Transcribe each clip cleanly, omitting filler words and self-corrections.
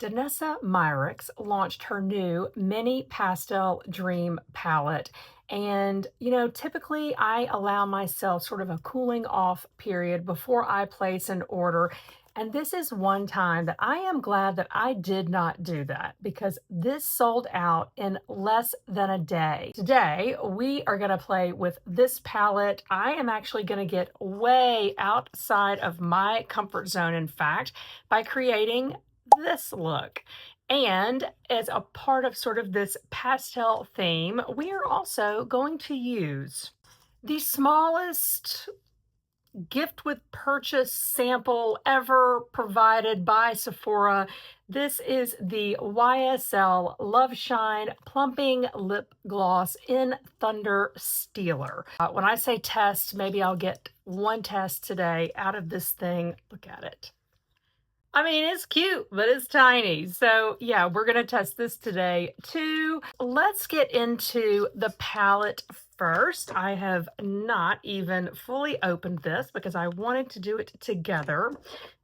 DANESSA MYRICKS launched her new Mini Pastel Dream palette. And, typically I allow myself sort of a cooling off period before I place an order. And this is one time that I am glad that I did not do that because this sold out in less than a day. Today, we are going to play with this palette. I am actually going to get way outside of my comfort zone, in fact, by creating this look. And as a part of sort of this pastel theme, we are also going to use the smallest gift with purchase sample ever provided by Sephora. This is the YSL Love Shine Plumping Lip Gloss in Thunder Stealer. When I say test, maybe I'll get one test today out of this thing. Look at it. I mean, it's cute, but it's tiny. So yeah, we're gonna test this today too. Let's get into the palette first. I have not even fully opened this because I wanted to do it together.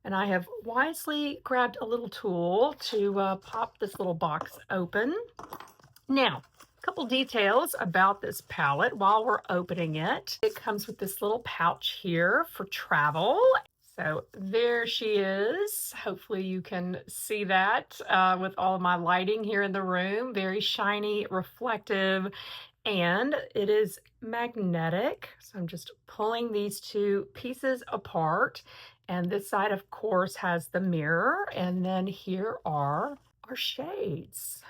And I have wisely grabbed a little tool to pop this little box open. Now, a couple details about this palette while we're opening it. It comes with this little pouch here for travel. So there she is. Hopefully you can see that with all of my lighting here in the room. Very shiny, reflective, and it is magnetic. So I'm just pulling these two pieces apart. And this side, of course, has the mirror. And then here are our shades.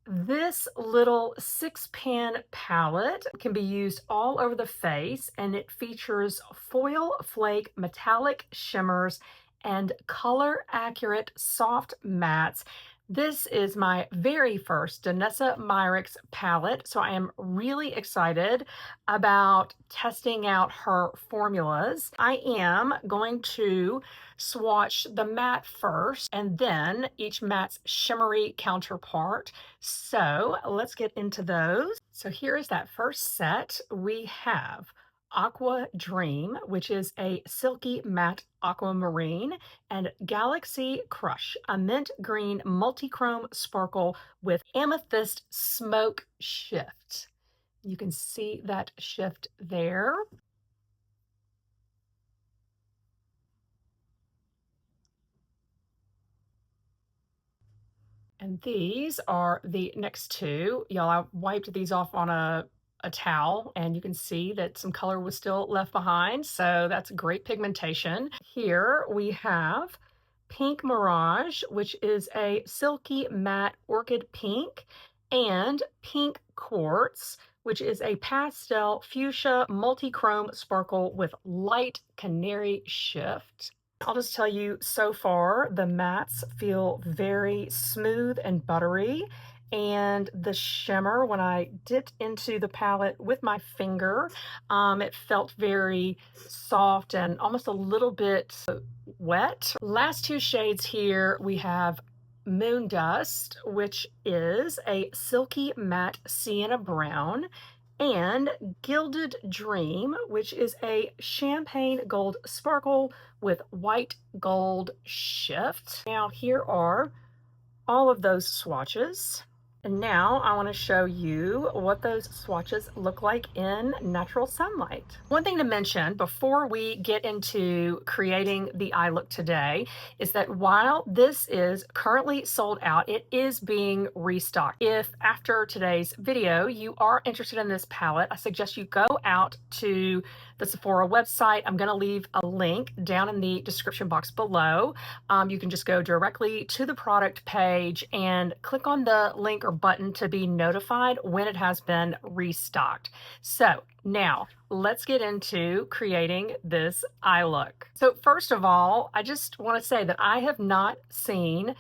This little 6-pan palette can be used all over the face, and it features foil flake metallic shimmers and color accurate soft mattes. This is my very first DANESSA MYRICKS palette, so I am really excited about testing out her formulas. I am going to swatch the matte first and then each matte's shimmery counterpart. So let's get into those. So here is that first set. We have Aqua Dream, which is a silky matte aquamarine, and Galaxy Crush, a mint green multi-chrome sparkle with amethyst smoke shift. You can see that shift there. And these are the next two. Y'all, I wiped these off on a towel, and you can see that some color was still left behind. So that's great pigmentation. Here we have Pink Mirage, which is a silky matte orchid pink, and Pink Quartz, which is a pastel fuchsia multi-chrome sparkle with light canary shift. I'll just tell you, so far, the mattes feel very smooth and buttery, and the shimmer, when I dipped into the palette with my finger, it felt very soft and almost a little bit wet. Last two shades here, we have Moon Dust, which is a silky matte sienna brown, and Gilded Dream, which is a champagne gold sparkle with white gold shift. Now here are all of those swatches. And now I want to show you what those swatches look like in natural sunlight. One thing to mention before we get into creating the eye look today is that while this is currently sold out, it is being restocked. If after today's video you are interested in this palette, I suggest you go out to the Sephora website. I'm going to leave a link down in the description box below. You can just go directly to the product page and click on the link or button to be notified when it has been restocked. So now let's get into creating this eye look. So first of all, I just want to say that I have not seen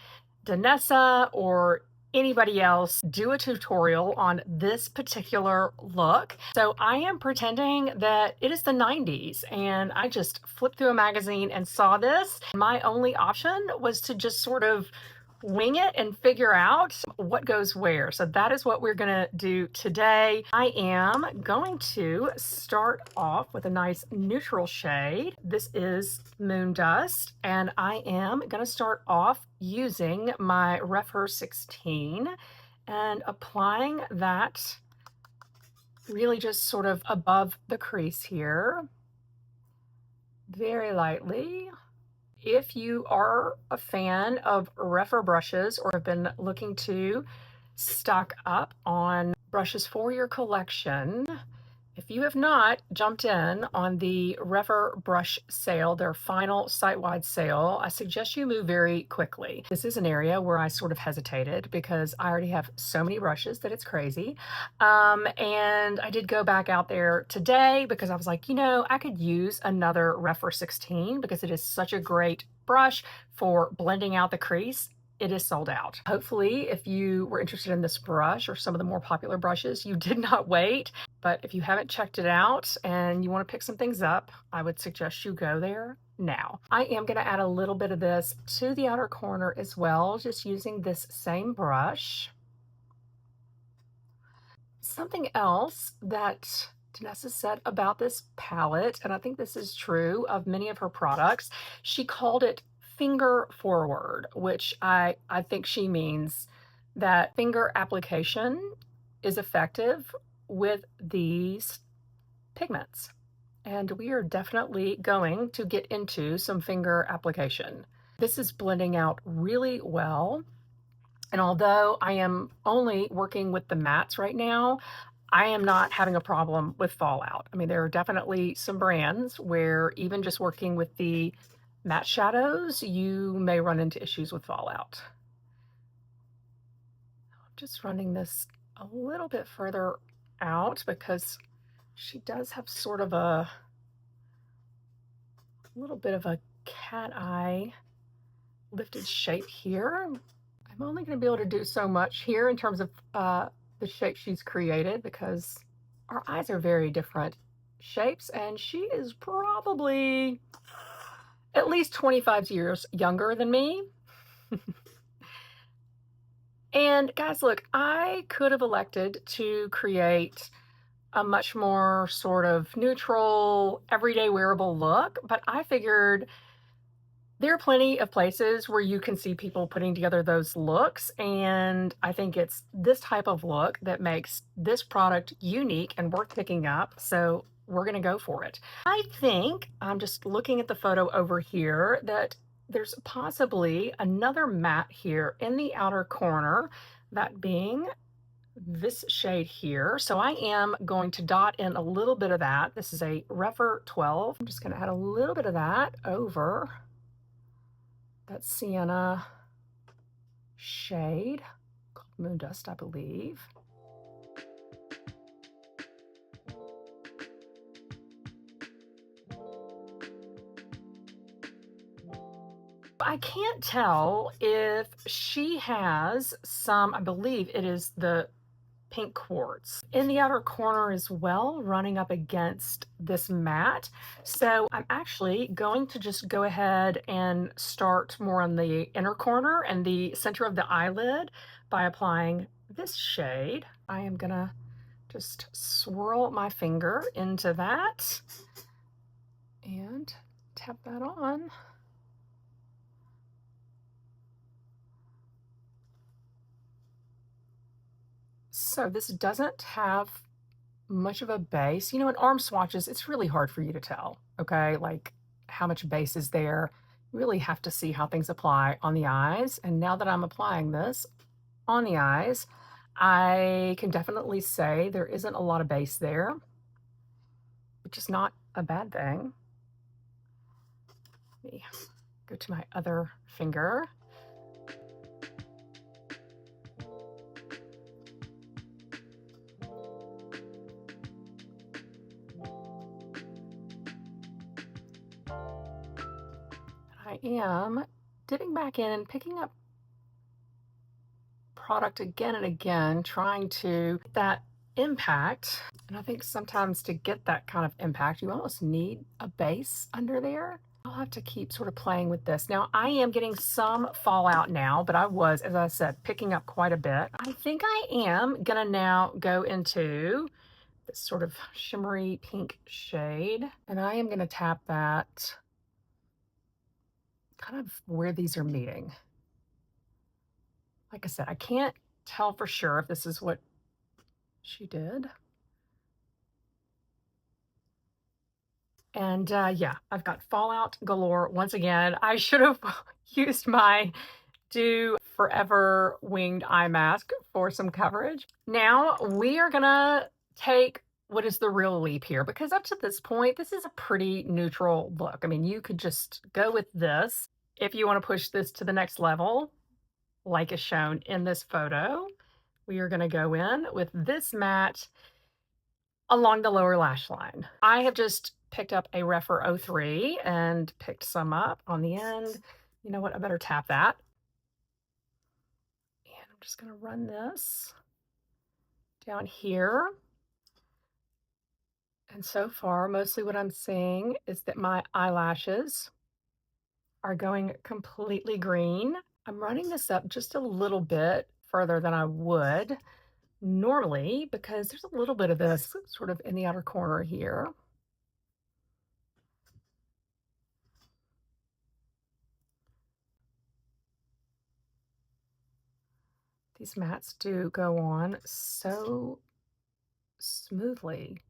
DANESSA or anybody else do a tutorial on this particular look. So I am pretending that it is the 90s and I just flipped through a magazine and saw this. My only option was to just sort of wing it and figure out what goes where. So that is what we're gonna do today. I am going to start off with a nice neutral shade. This is Moon Dust, and I am gonna start off using my Refer 16 and applying that really just sort of above the crease here, very lightly. If you are a fan of Refer brushes or have been looking to stock up on brushes for your collection, if you have not jumped in on the Refer brush sale, their final site-wide sale, I suggest you move very quickly. This is an area where I sort of hesitated because I already have so many brushes that it's crazy. And I did go back out there today because I was like, you know, I could use another Refer 16 because it is such a great brush for blending out the crease. It is sold out. Hopefully, if you were interested in this brush or some of the more popular brushes, you did not wait. But if you haven't checked it out and you want to pick some things up, I would suggest you go there now. I am going to add a little bit of this to the outer corner as well, just using this same brush. Something else that DANESSA said about this palette, and I think this is true of many of her products, she called it finger forward, which I think she means that finger application is effective with these pigments. And we are definitely going to get into some finger application. This is blending out really well. And although I am only working with the mattes right now, I am not having a problem with fallout. I mean, there are definitely some brands where even just working with the matte shadows, you may run into issues with fallout. I'm just running this a little bit further out because she does have sort of a little bit of a cat eye lifted shape here. I'm only going to be able to do so much here in terms of the shape she's created because our eyes are very different shapes, and she is probably at least 25 years younger than me. And guys, look, I could have elected to create a much more sort of neutral, everyday wearable look, but I figured there are plenty of places where you can see people putting together those looks, and I think it's this type of look that makes this product unique and worth picking up, so we're gonna go for it. I think, I'm just looking at the photo over here, that there's possibly another matte here in the outer corner, that being this shade here. So I am going to dot in a little bit of that. This is a Refer 12. I'm just gonna add a little bit of that over that sienna shade called Moon Dust, I believe. I can't tell if she has some, I believe it is the pink quartz in the outer corner as well, running up against this matte. So I'm actually going to just go ahead and start more on the inner corner and the center of the eyelid by applying this shade. I am gonna just swirl my finger into that and tap that on. So this doesn't have much of a base. You know, in arm swatches, it's really hard for you to tell, okay? Like how much base is there. You really have to see how things apply on the eyes. And now that I'm applying this on the eyes, I can definitely say there isn't a lot of base there, which is not a bad thing. Let me go to my other finger. I am dipping back in and picking up product again and again, trying to get that impact. And I think sometimes to get that kind of impact, you almost need a base under there. I'll have to keep sort of playing with this. Now, I am getting some fallout now, but I was, as I said, picking up quite a bit. I think I am gonna now go into this sort of shimmery pink shade, and I am gonna tap that kind of where these are meeting. Like I said, I can't tell for sure if this is what she did. And yeah, I've got fallout galore once again. I should have used my Do Forever Winged Eye Mask for some coverage. Now we are gonna take what is the real leap here, because up to this point, this is a pretty neutral look. I mean, you could just go with this. If you want to push this to the next level, like is shown in this photo, we are gonna go in with this matte along the lower lash line. I have just picked up a Refer 03 and picked some up on the end. You know what? I better tap that. And I'm just going to run this down here. And so far, mostly what I'm seeing is that my eyelashes are going completely green. I'm running this up just a little bit further than I would normally because there's a little bit of this sort of in the outer corner here. These mats do go on so smoothly.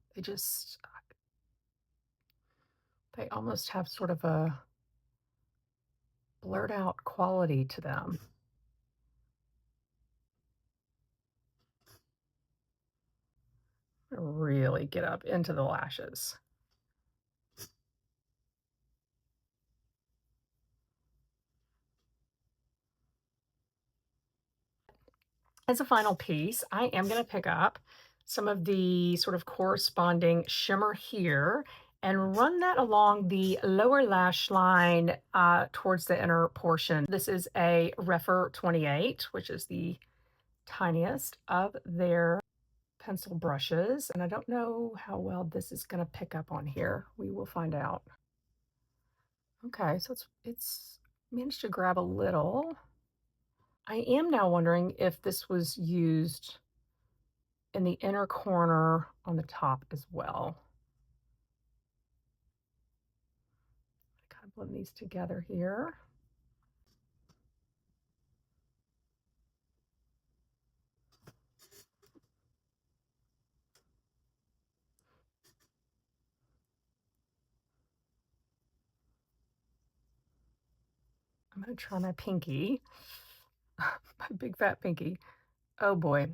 They almost have sort of a blurred out quality to them. Really get up into the lashes. As a final piece, I am going to pick up some of the sort of corresponding shimmer here and run that along the lower lash line towards the inner portion. This is a Refer 28, which is the tiniest of their pencil brushes. And I don't know how well this is going to pick up on here. We will find out. Okay, so it's managed to grab a little. I am now wondering if this was used in the inner corner on the top as well. Kind of blend these together here. I'm going to try my pinky, my big fat pinky. Oh boy,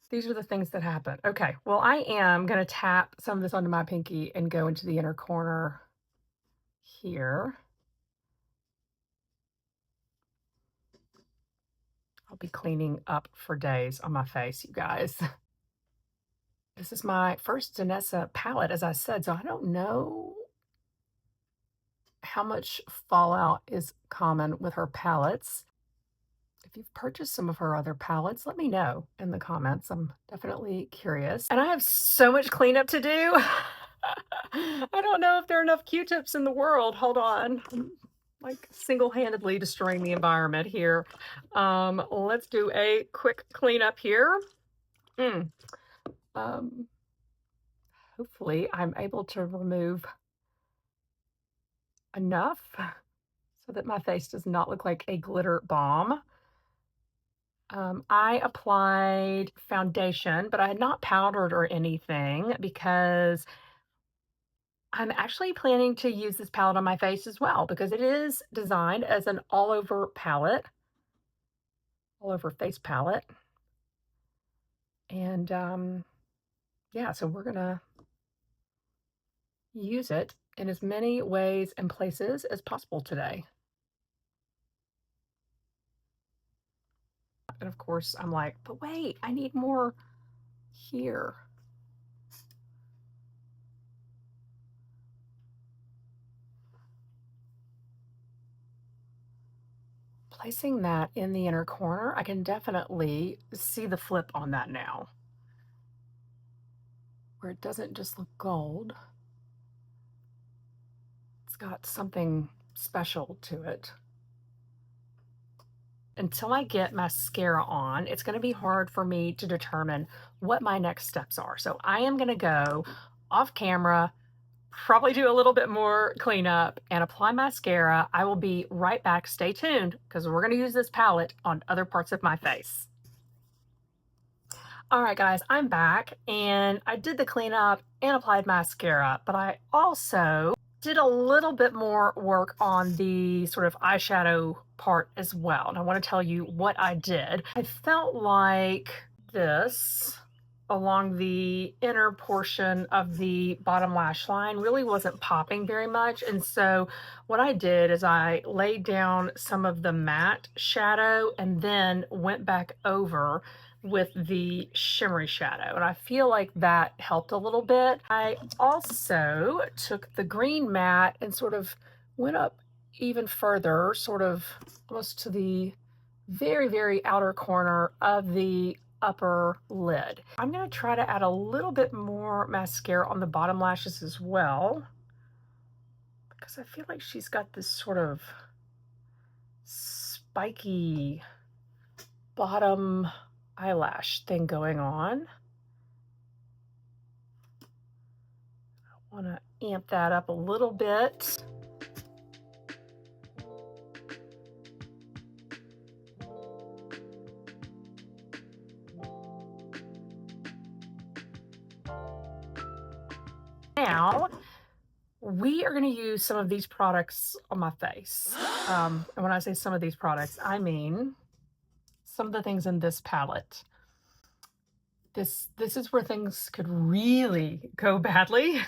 these are the things that happen. Okay, well, I am going to tap some of this onto my pinky and go into the inner corner here. I'll be cleaning up for days on my face, you guys. This is my first Danessa palette, as I said, so I don't know how much fallout is common with her palettes. If you've purchased some of her other palettes, let me know in the comments. I'm definitely curious. And I have so much cleanup to do. I don't know if there are enough Q-tips in the world. Hold on. I'm like single-handedly destroying the environment here. Let's do a quick cleanup here. Hopefully I'm able to remove enough so that my face does not look like a glitter bomb. I applied foundation, but I had not powdered or anything because I'm actually planning to use this palette on my face as well because it is designed as an all-over palette, all-over face palette. And yeah, so we're gonna use it in as many ways and places as possible today. And of course, I'm like, but wait, I need more here. Placing that in the inner corner, I can definitely see the flip on that now, where it doesn't just look gold. It's got something special to it. Until I get mascara on, it's gonna be hard for me to determine what my next steps are. So I am gonna go off camera, probably do a little bit more cleanup and apply mascara. I will be right back. Stay tuned because we're gonna use this palette on other parts of my face. All right, guys, I'm back and I did the cleanup and applied mascara, but I also did a little bit more work on the sort of eyeshadow part as well. And I want to tell you what I did. I felt like this along the inner portion of the bottom lash line really wasn't popping very much. And so what I did is I laid down some of the matte shadow and then went back over with the shimmery shadow, and I feel like that helped a little bit. I also took the green matte and sort of went up even further, sort of almost to the very, very outer corner of the upper lid. I'm going to try to add a little bit more mascara on the bottom lashes as well, because I feel like she's got this sort of spiky bottom eyelash thing going on. I want to amp that up a little bit. Now, we are going to use some of these products on my face. And when I say some of these products, I mean some of the things in this palette. This is where things could really go badly.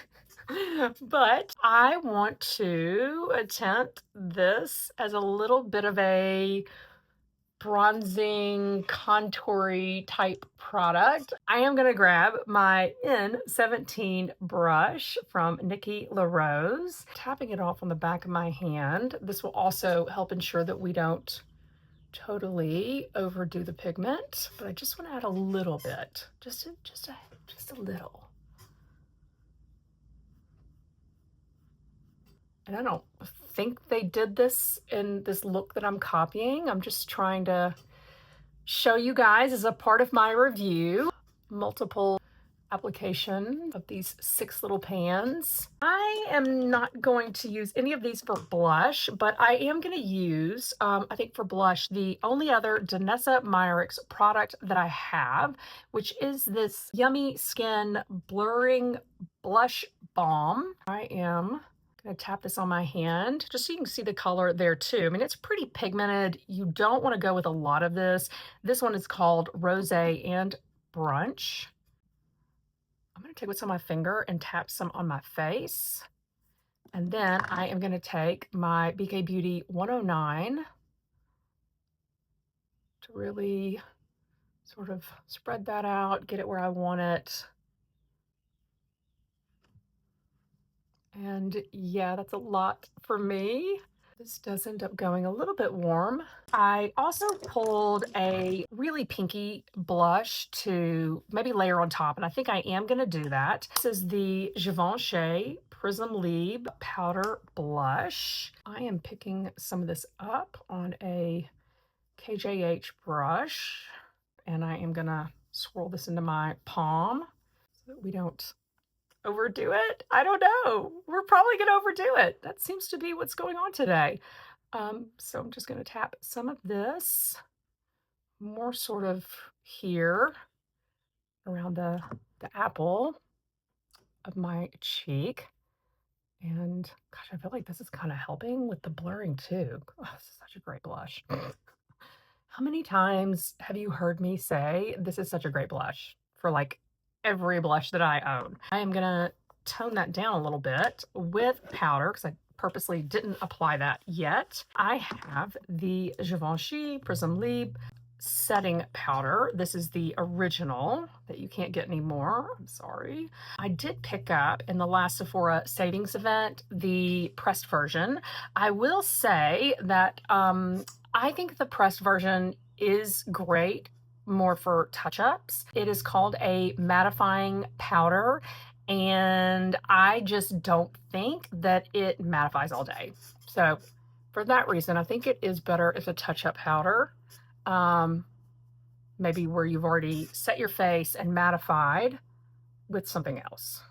But I want to attempt this as a little bit of a bronzing, contoury type product. I am going to grab my N17 brush from Nikki LaRose, tapping it off on the back of my hand. This will also help ensure that we don't totally overdo the pigment, but I just want to add a little bit, just a little. And I don't think they did this in this look that I'm copying. I'm just trying to show you guys as a part of my review, multiple application of these 6 little pans. I am not going to use any of these for blush, but I am going to use, I think for blush, the only other DANESSA MYRICKS product that I have, which is this Yummy Skin Blurring Blush Balm. I am going to tap this on my hand just so you can see the color there too. I mean, it's pretty pigmented. You don't want to go with a lot of this. This one is called Rosé and Brunch. I'm going to take what's on my finger and tap some on my face. And then I am going to take my BK Beauty 109 to really sort of spread that out, get it where I want it. And yeah, that's a lot for me. This does end up going a little bit warm. I also pulled a really pinky blush to maybe layer on top, and I think I am going to do that. This is the Givenchy Prisme Libre Powder Blush. I am picking some of this up on a KJH brush, and I am going to swirl this into my palm so that we don't overdo it. I don't know. We're probably going to overdo it. That seems to be what's going on today. So I'm just going to tap some of this more sort of here around the apple of my cheek. And gosh, I feel like this is kind of helping with the blurring too. Oh, this is such a great blush. How many times have you heard me say this is such a great blush for like every blush that I own? I am gonna tone that down a little bit with powder because I purposely didn't apply that yet. I have the Givenchy Prisme Libre setting powder. This is the original that you can't get anymore. I'm sorry. I did pick up in the last Sephora savings event the pressed version. I will say that I think the pressed version is great more for touch-ups. It is called a mattifying powder, and I just don't think that it mattifies all day. So for that reason, I think it is better as a touch-up powder. Maybe where you've already set your face and mattified with something else.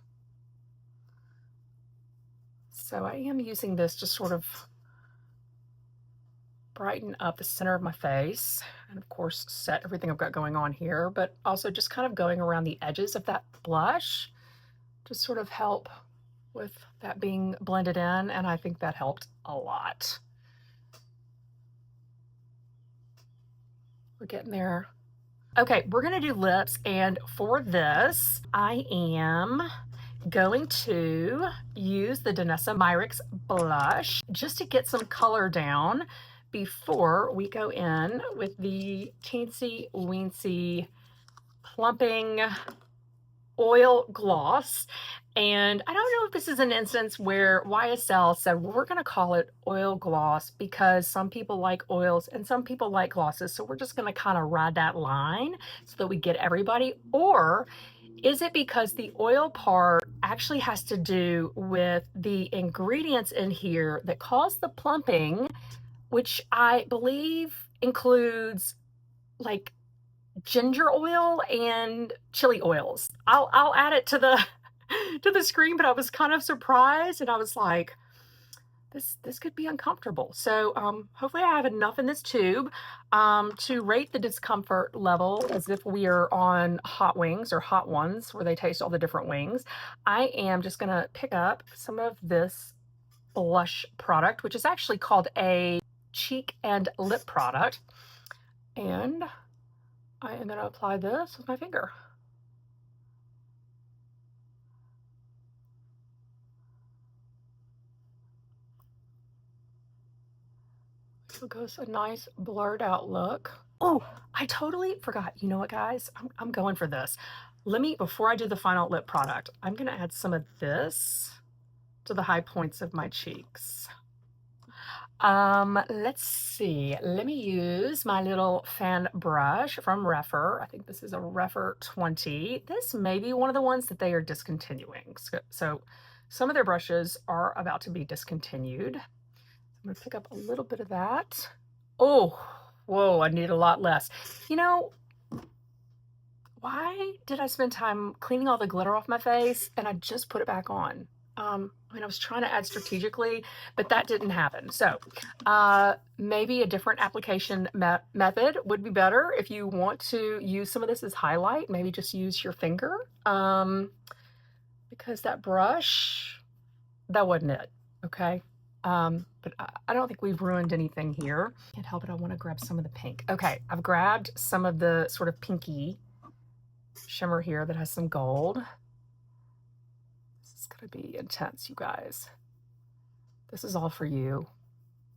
So I am using this to sort of brighten up the center of my face and of course set everything I've got going on here, but also just kind of going around the edges of that blush to sort of help with that being blended in, and I think that helped a lot. We're getting there. Okay, we're gonna do lips, and for this, I am going to use the DANESSA MYRICKS blush just to get some color down before we go in with the teensy weensy plumping oil gloss. And I don't know if this is an instance where YSL said, well, we're going to call it oil gloss because some people like oils and some people like glosses. So we're just going to kind of ride that line so that we get everybody. Or is it because the oil part actually has to do with the ingredients in here that cause the plumping, which I believe includes like ginger oil and chili oils. I'll add it to the to the screen, but I was kind of surprised and I was like, this could be uncomfortable. So hopefully I have enough in this tube to rate the discomfort level as if we are on Hot Wings or Hot Ones where they taste all the different wings. I am just gonna pick up some of this blush product, which is actually called a cheek and lip product. And I am gonna apply this with my finger. So it goes a nice blurred out look. Oh, I totally forgot. You know what, guys? I'm going for this. Let me, before I do the final lip product, I'm gonna add some of this to the high points of my cheeks. Let's see. Let me use my little fan brush from Rephr. I think this is a Rephr 20. This may be one of the ones that they are discontinuing. So some of their brushes are about to be discontinued. I'm gonna pick up a little bit of that. Oh, whoa, I need a lot less. You know, why did I spend time cleaning all the glitter off my face and I just put it back on? I mean, I was trying to add strategically, but that didn't happen. So maybe a different application method would be better. If you want to use some of this as highlight, maybe just use your finger because that brush, that wasn't it, okay? But I don't think we've ruined anything here. Can't help it, I wanna grab some of the pink. Okay, I've grabbed some of the sort of pinky shimmer here that has some gold. This is gonna be intense, you guys. This is all for you,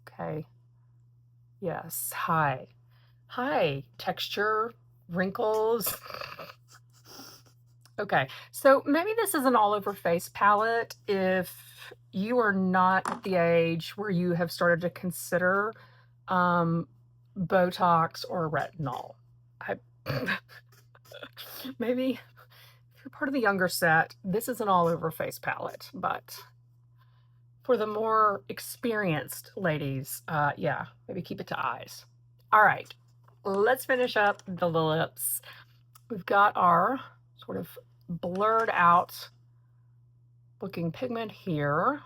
okay? Yes, hi. Hi, texture, wrinkles. Okay, so maybe this is an all over face palette if you are not at the age where you have started to consider Botox or retinol. Maybe if you're part of the younger set, this is an all over face palette, but for the more experienced ladies, yeah, maybe keep it to eyes. All right, let's finish up the lips. We've got our sort of blurred out looking pigment here.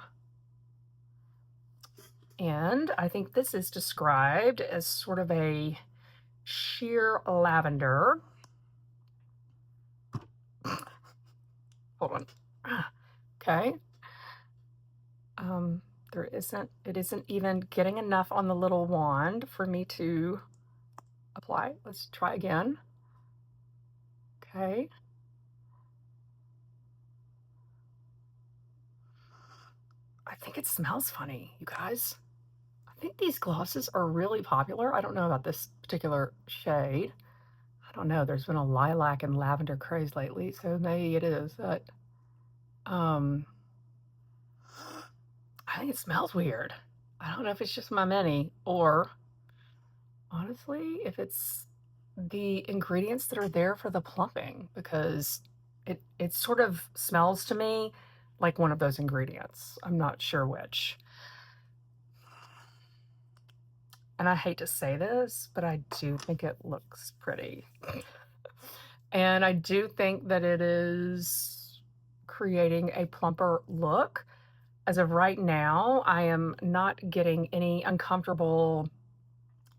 And I think this is described as sort of a sheer lavender. Hold on. Okay. It isn't even getting enough on the little wand for me to apply. Let's try again. Okay. I think it smells funny, you guys. I think these glosses are really popular. I don't know about this particular shade. I don't know. There's been a lilac and lavender craze lately, so maybe it is. But I think it smells weird. I don't know if it's just my mini or honestly if it's the ingredients that are there for the plumping, because it sort of smells to me like one of those ingredients. I'm not sure which. And I hate to say this, but I do think it looks pretty. And I do think that it is creating a plumper look. As of right now, I am not getting any uncomfortable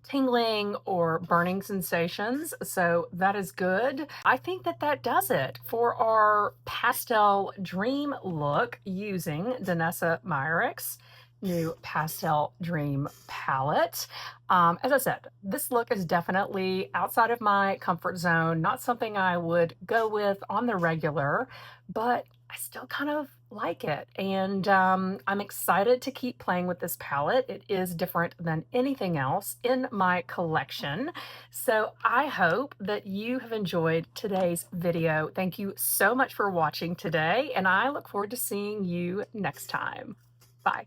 tingling or burning sensations, so that is good. I think that that does it for our pastel dream look using DANESSA MYRICKS new Pastel Dream palette. As I said, this look is definitely outside of my comfort zone, not something I would go with on the regular, but I still kind of like it. And I'm excited to keep playing with this palette. It is different than anything else in my collection. So I hope that you have enjoyed today's video. Thank you so much for watching today, and I look forward to seeing you next time. Bye.